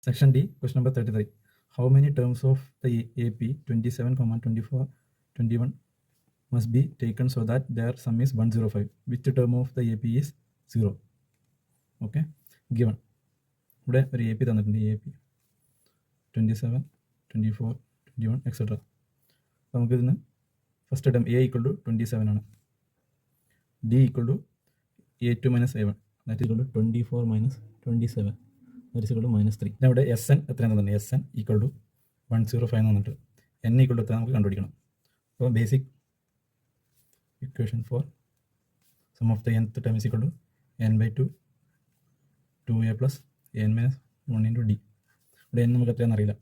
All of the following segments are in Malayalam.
Section D, question number 33. How many terms of the AP 27, 24, 21 must be taken so that their sum is 105? Which term of the AP is 0? Okay, given. ഇവിടെ ഒരു AP തന്നിട്ടുണ്ട്, AP 27, 24, 21, etc. അപ്പോൾ നമുക്കിതിന് first term A equal to 27 ആണ്. D equal to A2 minus A1. That is equal to 24 minus 27. That is equal to minus 3. ഇവിടെ SN എത്രയാണ് തന്നെ? SN equal to 105 എന്ന് വന്നിട്ട് N equal to എത്ര നമുക്ക് കണ്ടുപിടിക്കണം. അപ്പോൾ basic equation for sum of the nth term is equal to n/2 2a plus n minus 1 into d. ഇവിടെ n നമുക്ക് എത്രയാണെന്ന് അറിയില്ല.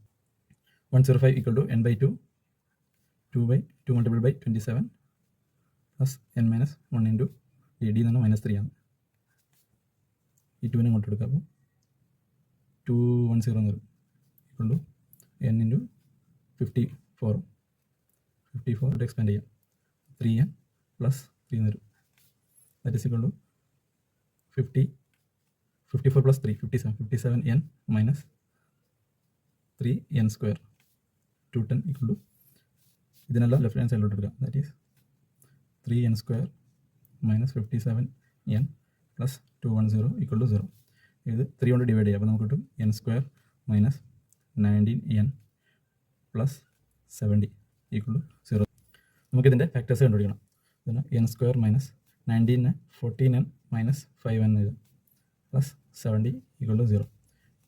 105 equal to n/2 2 multiplied by 27 plus n minus 1 into d. d എന്ന് പറഞ്ഞാൽ -3 ആണ്. ഈ 2നെ ഇങ്ങോട്ട് എടുക്കുക. അപ്പോൾ 210 എന്ന് വരും equal to n into 54 54 expand ചെയ്യാം. 3n plus 3 എന്ന് വരും. That is equal to 54 plus 3 57n minus 3n square 210 equal to ഇതിനെല്ലാം ലെഫ്റ്റ് ഹാൻഡ് സൈഡിലോട്ട് എടുക്കുക. That is 3n square minus 57n plus 210 equal to 0. ഇത് 3 കൊണ്ട് ഡിവൈഡ് ചെയ്യുക. അപ്പോൾ നമുക്ക് കിട്ടും n square minus 19n plus 70 equal to 0. നമുക്കിതിൻ്റെ ഫാക്ടേഴ്സ് കണ്ടുപിടിക്കണം. ഇതിന് n square minus 19 14n minus 5n എഴുതാം പ്ലസ് 70 equal to 0.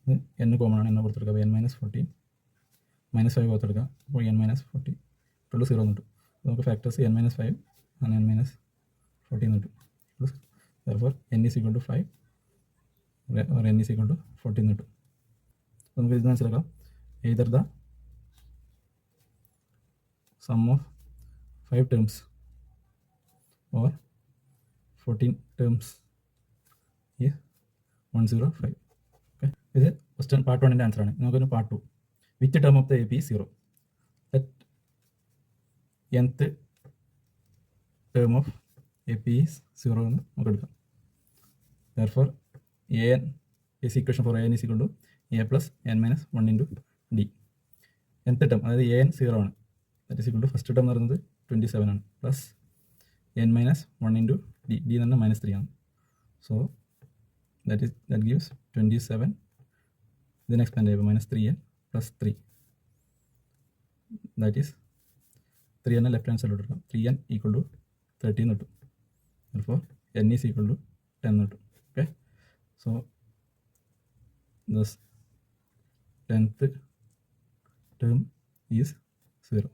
ഇത് n കോമൺ ആണ്, എന്നെ പുറത്തെടുക്കുക. അപ്പോൾ n minus 14 minus 5 പുറത്തെടുക്കുക. അപ്പോൾ n minus 40 equal to 0 എന്ന് കിട്ടും. നമുക്ക് factors n minus 5 and n minus 14 എന്ന് കിട്ടും. therefore n is equal to 5 or n is equal to 14 എന്ന് കിട്ടും. നമുക്ക് ഇത് മനസ്സിലാക്കാം. either the sum of 5 terms or 14 terms is 105. Okay, ഇത് ക്വസ്റ്റ്യൻ പാർട്ട് 1ൻ്റെ ആൻസർ ആണ്. നമുക്കൊരു part 2. Which term of the AP is 0? Let nth term of AP is 0 എന്ന് നമുക്ക് എടുക്കാം. therefore an is equation for an is equal to a plus n minus 1 into d. nth term അതായത് an 0 ആണ്. That is equal to first term എന്ന് പറയുന്നത് 27 ആണ് plus n minus 1 into d. d എന്ന് പറഞ്ഞാൽ -3 ആണ്. So that gives 27. ഇതിന് എക്സ്പാൻഡ് ചെയ്യുമ്പോൾ -3n plus 3. That is 3n left hand സൈഡിലോട്ട് എടുക്കാം. 3n equal to 30 എന്ന് കിട്ടും. therefore n is equal to 10 എന്ന് കിട്ടും. Okay, so thus 10th term is 0.